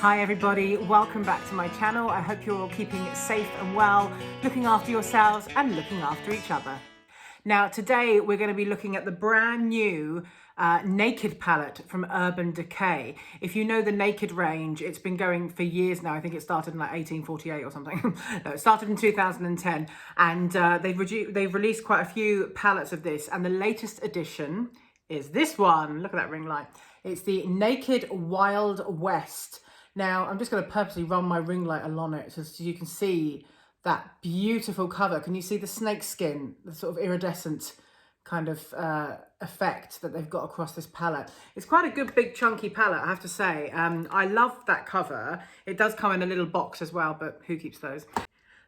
Hi everybody, welcome back to my channel. I hope you're all keeping safe and well, looking after yourselves and looking after each other. Now today we're going to be looking at the brand new Naked palette from Urban Decay. If you know the Naked range, it's been going for years now. I think it started in like 1848 or something. No, it started in 2010, and they've released quite a few palettes of this, and the latest edition is this one. Look at that ring light. It's the Naked Wild West. Now, I'm just going to purposely run my ring light along it so you can see that beautiful cover. Can you see the snake skin, the sort of iridescent kind of effect that they've got across this palette? It's quite a good, big, chunky palette, I have to say. I love that cover. It does come in a little box as well, but who keeps those?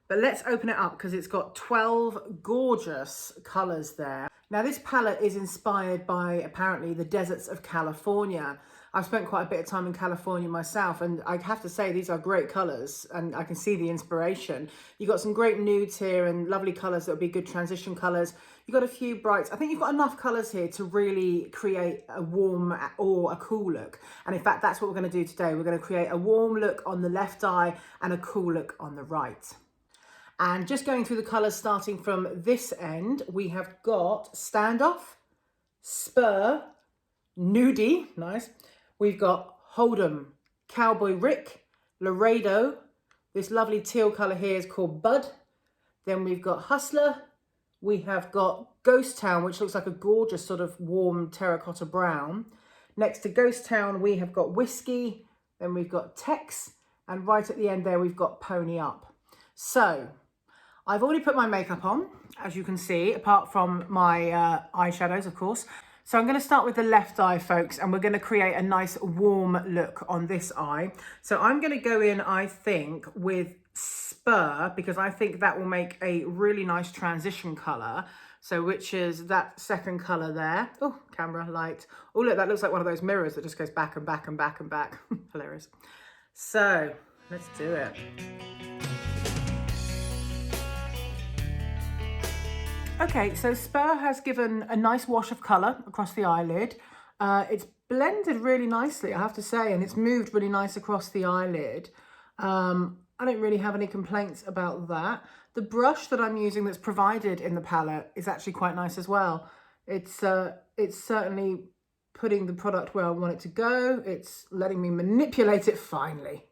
But let's open it up because it's got 12 gorgeous colours there. Now, this palette is inspired by, apparently, the deserts of California. I've spent quite a bit of time in California myself, and I have to say these are great colours, and I can see the inspiration. You've got some great nudes here and lovely colours that would be good transition colours. You've got a few brights. I think you've got enough colours here to really create a warm or a cool look. And in fact, that's what we're going to do today. We're going to create a warm look on the left eye and a cool look on the right. And just going through the colours starting from this end, we have got Standoff, Spur, Nudie, nice. We've got Hold'em, Cowboy Rick, Laredo. This lovely teal colour here is called Bud. Then we've got Hustler. We have got Ghost Town, which looks like a gorgeous sort of warm terracotta brown. Next to Ghost Town, we have got Whiskey. Then we've got Tex. And right at the end there, we've got Pony Up. So, I've already put my makeup on, as you can see, apart from my eyeshadows, of course. So I'm going to start with the left eye, folks, and we're going to create a nice warm look on this eye. So I'm going to go in, I think, with Spur, because I think that will make a really nice transition colour. So which is that second colour there. Oh, camera, light. Oh, look, that looks like one of those mirrors that just goes back and back and back and back. Hilarious. So let's do it. Okay, so Spur has given a nice wash of colour across the eyelid. It's blended really nicely, I have to say, and it's moved really nice across the eyelid. I don't really have any complaints about that. The brush that I'm using that's provided in the palette is actually quite nice as well. It's certainly putting the product where I want it to go. It's letting me manipulate it finely.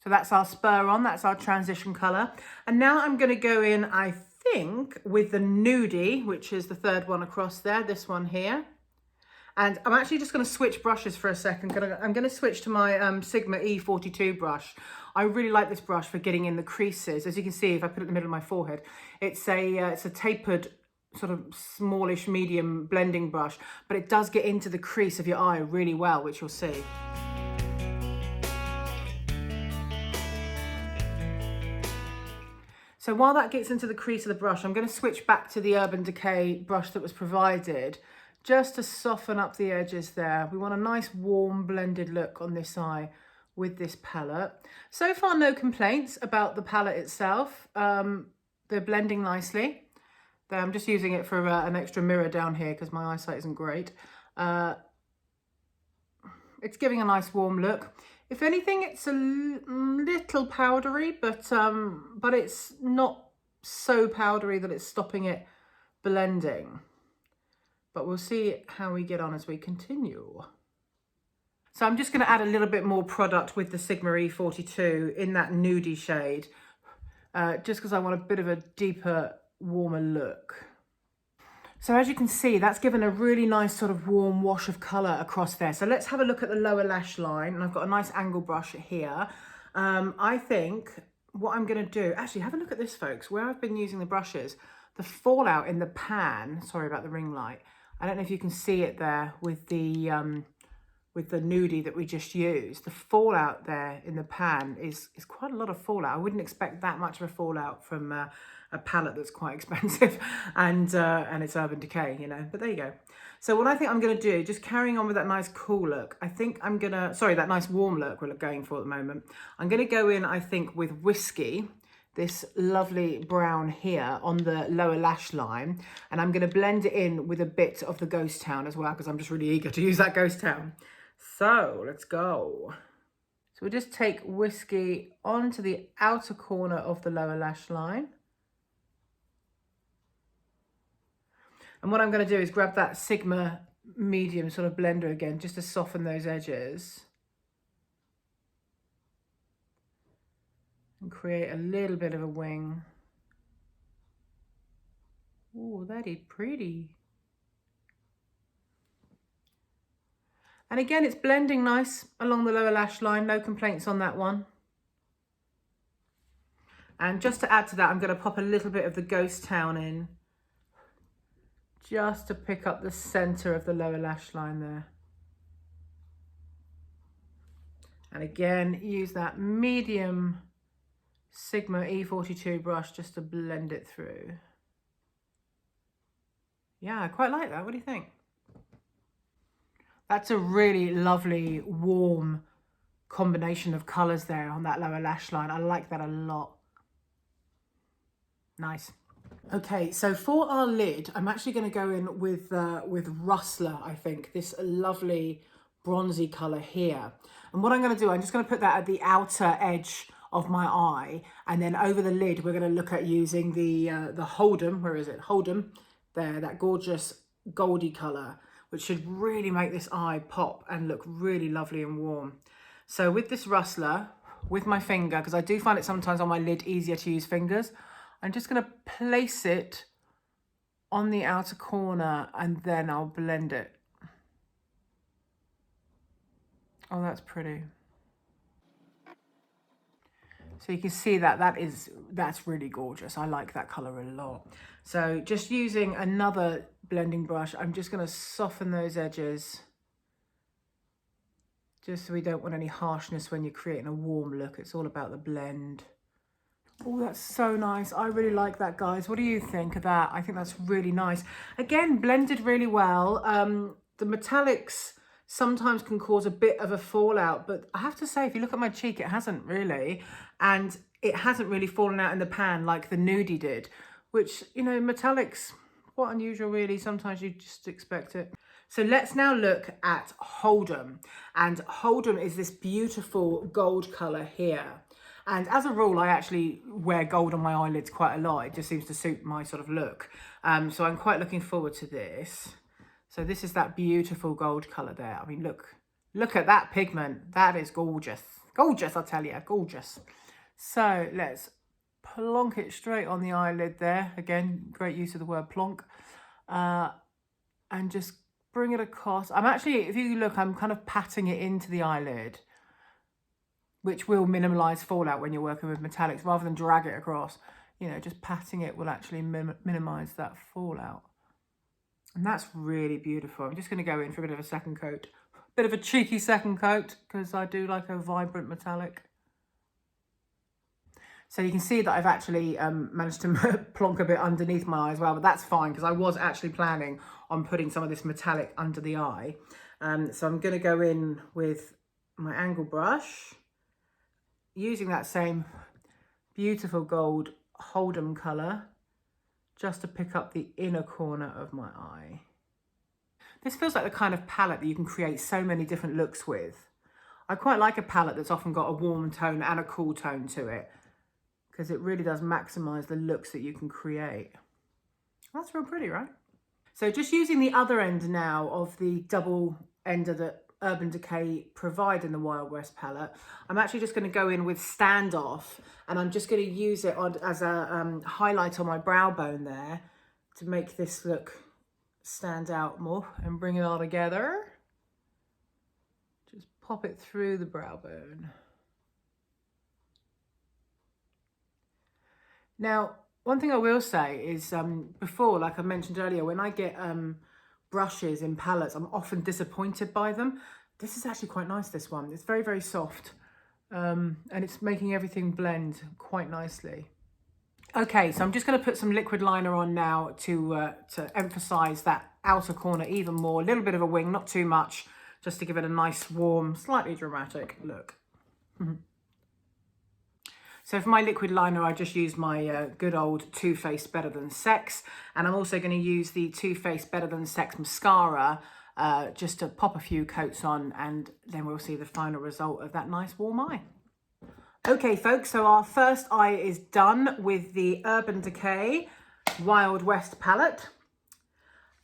So that's our Spur on, that's our transition colour. And now I'm going to go in, I think, with the Nudie, which is the third one across there, this one here. And I'm actually just going to switch brushes for a second. I'm going to switch to my Sigma E42 brush. I really like this brush for getting in the creases. As you can see, if I put it in the middle of my forehead, it's a tapered, sort of smallish, medium blending brush, but it does get into the crease of your eye really well, which you'll see. So while that gets into the crease of the brush, I'm going to switch back to the Urban Decay brush that was provided, just to soften up the edges there. We want a nice warm blended look on this eye with this palette. So far, no complaints about the palette itself. They're blending nicely. I'm just using it for an extra mirror down here because my eyesight isn't great. It's giving a nice warm look. If anything, it's a little powdery, but it's not so powdery that it's stopping it blending. But we'll see how we get on as we continue. So I'm just going to add a little bit more product with the Sigma E42 in that nudie shade, just because I want a bit of a deeper, warmer look. So as you can see, that's given a really nice sort of warm wash of colour across there. So let's have a look at the lower lash line. And I've got a nice angle brush here. I think what I'm going to do, actually have a look at this, folks, where I've been using the brushes, the fallout in the pan, sorry about the ring light. I don't know if you can see it there with the nudie that we just used. The fallout there in the pan is quite a lot of fallout. I wouldn't expect that much of a fallout from a palette that's quite expensive, and it's Urban Decay, you know, but there you go. So what I think I'm going to do, just carrying on with that nice cool look, I think I'm going to, sorry, that nice warm look we're going for at the moment. I'm going to go in, I think, with Whiskey, this lovely brown here on the lower lash line, and I'm going to blend it in with a bit of the Ghost Town as well, because I'm just really eager to use that Ghost Town. So let's go. So we'll just take Whiskey onto the outer corner of the lower lash line. And what I'm going to do is grab that Sigma medium sort of blender again, just to soften those edges. And create a little bit of a wing. Oh, that is pretty. And again, it's blending nice along the lower lash line. No complaints on that one. And just to add to that, I'm going to pop a little bit of the Ghost Town in, just to pick up the center of the lower lash line there. And again, use that medium Sigma E42 brush just to blend it through. Yeah, I quite like that. What do you think? That's a really lovely, warm combination of colors there on that lower lash line. I like that a lot. Nice. Okay, so for our lid, I'm actually going to go in with Rustler, I think, this lovely bronzy color here. And what I'm going to do, I'm just going to put that at the outer edge of my eye, and then over the lid, we're going to look at using the Hold'em, where is it? Hold'em, there, that gorgeous goldy color, which should really make this eye pop and look really lovely and warm. So with this Rustler, with my finger, because I do find it sometimes on my lid easier to use fingers, I'm just going to place it on the outer corner and then I'll blend it. Oh, that's pretty. So you can see that that's really gorgeous. I like that color a lot. So just using another blending brush, I'm just going to soften those edges, just so we don't want any harshness when you're creating a warm look. It's all about the blend. Oh, that's so nice. I really like that, guys. What do you think of that? I think that's really nice. Again, blended really well. The metallics sometimes can cause a bit of a fallout, but I have to say, if you look at my cheek, it hasn't really. And it hasn't really fallen out in the pan like the Nude did, which, you know, metallics, quite unusual really. Sometimes you just expect it. So let's now look at Hold'em. And Hold'em is this beautiful gold color here. And as a rule, I actually wear gold on my eyelids quite a lot. It just seems to suit my sort of look. So I'm quite looking forward to this. So this is that beautiful gold colour there. I mean, look at that pigment. That is gorgeous. Gorgeous, I tell you, gorgeous. So let's plonk it straight on the eyelid there. Again, great use of the word plonk. And just bring it across. I'm actually, if you look, I'm kind of patting it into the eyelid, which will minimise fallout when you're working with metallics, rather than drag it across. You know, just patting it will actually minimise that fallout. And that's really beautiful. I'm just going to go in for a bit of a second coat. Bit of a cheeky second coat, because I do like a vibrant metallic. So you can see that I've actually managed to plonk a bit underneath my eye as well, but that's fine, because I was actually planning on putting some of this metallic under the eye. So I'm going to go in with my angle brush, using that same beautiful gold Hold'em colour, just to pick up the inner corner of my eye. This feels like the kind of palette that you can create so many different looks with. I quite like a palette that's often got a warm tone and a cool tone to it, because it really does maximise the looks that you can create. That's real pretty, right? So just using the other end now of the double ender that Urban Decay provide in the Wild West palette, I'm actually just going to go in with Standoff, and I'm just going to use it on, as a highlight on my brow bone there, to make this look stand out more and bring it all together. Just pop it through the brow bone. Now, one thing I will say is, before, like I mentioned earlier, when I get brushes in palettes, I'm often disappointed by them. This is actually quite nice, this one. It's very, very soft, and it's making everything blend quite nicely. Okay, so I'm just going to put some liquid liner on now to emphasize that outer corner even more. A little bit of a wing, not too much, just to give it a nice, warm, slightly dramatic look. So for my liquid liner, I just used my good old Too Faced Better Than Sex. And I'm also going to use the Too Faced Better Than Sex mascara just to pop a few coats on, and then we'll see the final result of that nice warm eye. Okay folks, so our first eye is done with the Urban Decay Wild West palette.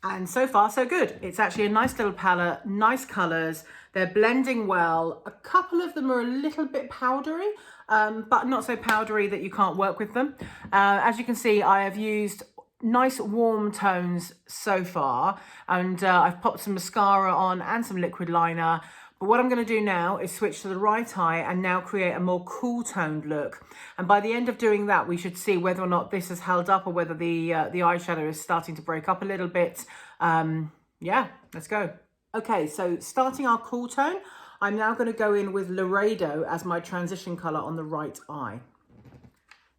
And so far, so good. It's actually a nice little palette, nice colours. They're blending well. A couple of them are a little bit powdery, but not so powdery that you can't work with them. As you can see, I have used nice warm tones so far, and I've popped some mascara on and some liquid liner. But what I'm going to do now is switch to the right eye and now create a more cool toned look. And by the end of doing that, we should see whether or not this has held up or whether the eyeshadow is starting to break up a little bit. Yeah, let's go. Okay, so starting our cool tone, I'm now going to go in with Laredo as my transition colour on the right eye.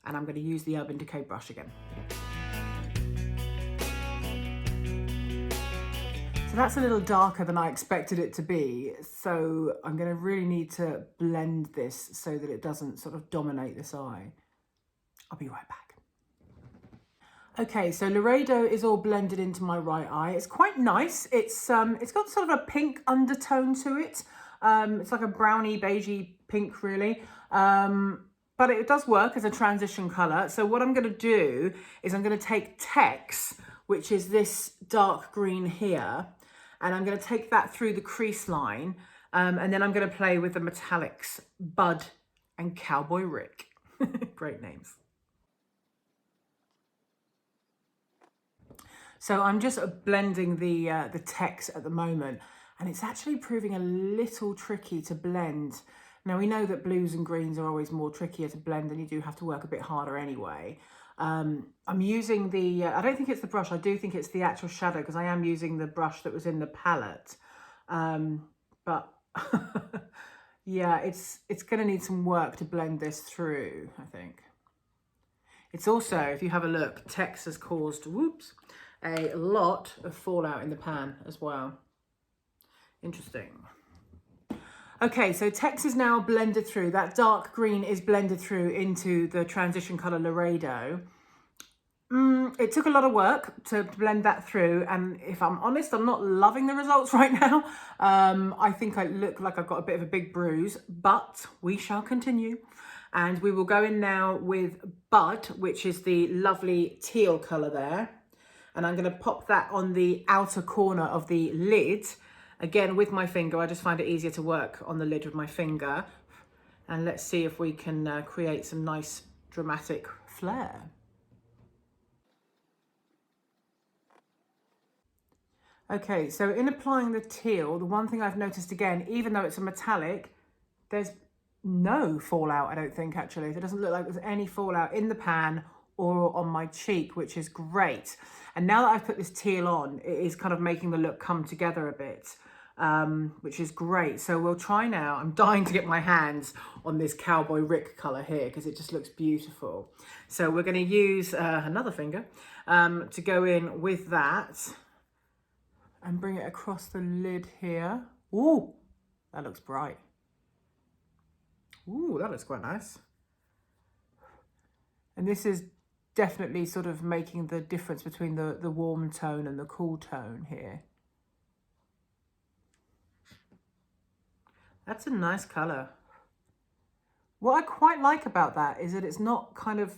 And I'm going to use the Urban Decay brush again. So that's a little darker than I expected it to be. So I'm going to really need to blend this so that it doesn't sort of dominate this eye. I'll be right back. Okay, so Laredo is all blended into my right eye. It's quite nice. It's got sort of a pink undertone to it. It's like a browny, beigey pink, really. But it does work as a transition colour. So what I'm going to do is I'm going to take Tex, which is this dark green here, and I'm going to take that through the crease line, and then I'm going to play with the metallics, Bud and Cowboy Rick. Great names. So I'm just blending the Tex at the moment, and it's actually proving a little tricky to blend. Now, we know that blues and greens are always more trickier to blend, and you do have to work a bit harder anyway. I'm using the, I don't think it's the brush, I do think it's the actual shadow, because I am using the brush that was in the palette. But yeah, it's going to need some work to blend this through, I think. It's also, if you have a look, Tex has caused, whoops, a lot of fallout in the pan as well. Interesting. Okay, so Tex is now blended through. That dark green is blended through into the transition colour Laredo. It took a lot of work to blend that through, and if I'm honest, I'm not loving the results right now. I think I look like I've got a bit of a big bruise, but we shall continue. And we will go in now with Bud, which is the lovely teal colour there. And I'm going to pop that on the outer corner of the lid. Again, with my finger, I just find it easier to work on the lid with my finger. And let's see if we can create some nice dramatic flair. Okay, so in applying the teal, the one thing I've noticed again, even though it's a metallic, there's no fallout, I don't think, actually. It doesn't look like there's any fallout in the pan or on my cheek, which is great. And now that I've put this teal on, it is kind of making the look come together a bit, which is great. So we'll try now. I'm dying to get my hands on this Cowboy Rick colour here because it just looks beautiful. So we're going to use another finger to go in with that and bring it across the lid here. Ooh, that looks bright. Ooh, that looks quite nice. And this is definitely sort of making the difference between the warm tone and the cool tone here. That's a nice colour. What I quite like about that is that it's not kind of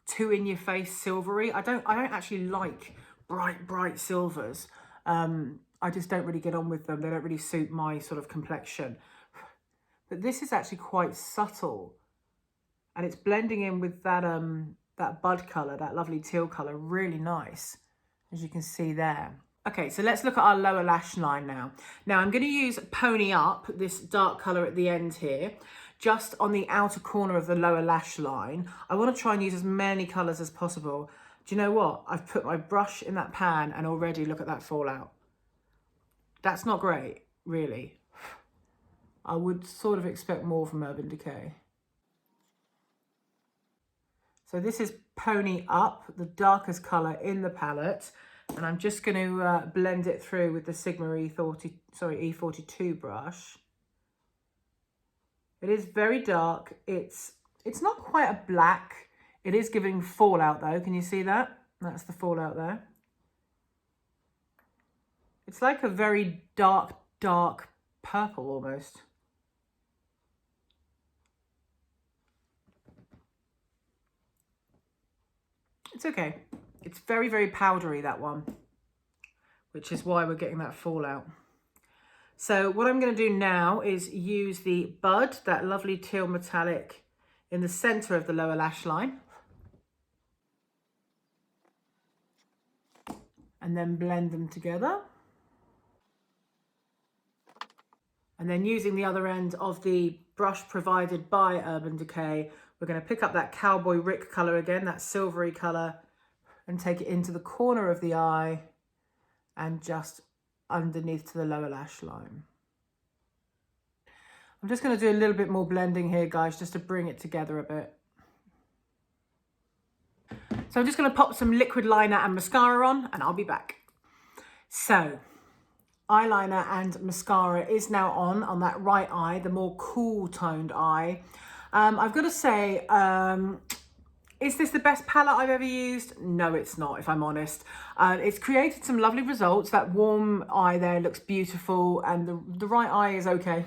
too in your face silvery. I don't actually like bright silvers. I just don't really get on with them. They don't really suit my sort of complexion. But this is actually quite subtle, and it's blending in with that that Bud colour, that lovely teal colour, really nice, as you can see there. Okay, so let's look at our lower lash line now. Now I'm going to use Pony Up, this dark colour at the end here, just on the outer corner of the lower lash line. I want to try and use as many colours as possible. Do you know what? I've put my brush in that pan and already look at that fallout. That's not great, really. I would sort of expect more from Urban Decay. So this is Pony Up, the darkest colour in the palette. And I'm just going to blend it through with the Sigma E42 brush. It is very dark. It's not quite a black. It is giving fallout though. Can you see that? That's the fallout there. It's like a very dark, dark purple almost. It's okay. It's very, very powdery, that one, which is why we're getting that fallout. So what I'm going to do now is use the Bud, that lovely teal metallic, in the center of the lower lash line. And then blend them together. And then using the other end of the brush provided by Urban Decay, we're going to pick up that Cowboy Rick colour again, that silvery colour, and take it into the corner of the eye and just underneath to the lower lash line. I'm just going to do a little bit more blending here, guys, just to bring it together a bit. So I'm just going to pop some liquid liner and mascara on, and I'll be back. So eyeliner and mascara is now on that right eye, the more cool toned eye. I've got to say, is this the best palette I've ever used? No, it's not, if I'm honest. It's created some lovely results. That warm eye there looks beautiful, and the right eye is okay.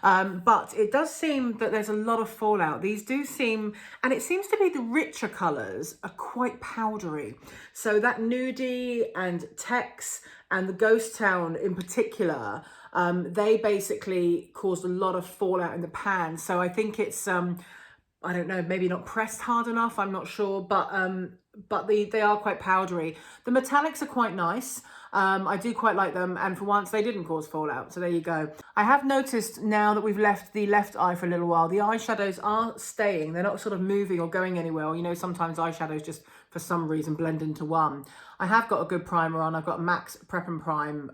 But it does seem that there's a lot of fallout. These do seem, and it seems to be the richer colours are quite powdery. So that Nude and Tex and the Ghost Town in particular, they basically caused a lot of fallout in the pan. So I think it's, I don't know, maybe not pressed hard enough, I'm not sure, but they are quite powdery. The metallics are quite nice. I do quite like them, and for once they didn't cause fallout, so there you go. I have noticed now that we've left the left eye for a little while, the eyeshadows are staying. They're not sort of moving or going anywhere. You know, sometimes eyeshadows just for some reason blend into one. I have got a good primer on. I've got MAC's Prep and Prime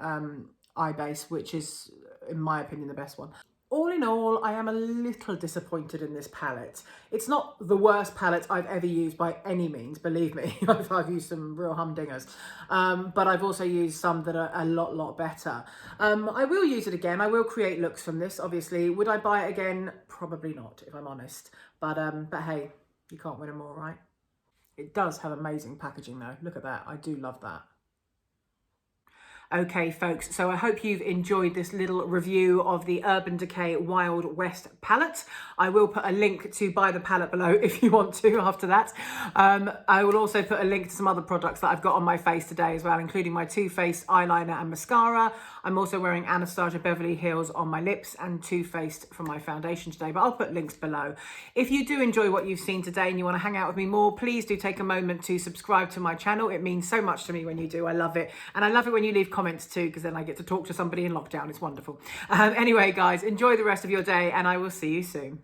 eye base, which is, in my opinion, the best one. All in all, I am a little disappointed in this palette. It's not the worst palette I've ever used by any means, believe me. I've used some real humdingers. But I've also used some that are a lot better. I will use it again. I will create looks from this, obviously. Would I buy it again? Probably not, if I'm honest. But hey, you can't win them all, right? It does have amazing packaging though. Look at that. I do love that. Okay, folks, so I hope you've enjoyed this little review of the Urban Decay Wild West palette. I will put a link to buy the palette below if you want to after that. I will also put a link to some other products that I've got on my face today as well, including my Too Faced eyeliner and mascara. I'm also wearing Anastasia Beverly Hills on my lips and Too Faced for my foundation today, but I'll put links below. If you do enjoy what you've seen today and you want to hang out with me more, please do take a moment to subscribe to my channel. It means so much to me when you do. I love it. And I love it when you leave comments too, because then I get to talk to somebody in lockdown. It's wonderful. Anyway, guys, enjoy the rest of your day, and I will see you soon.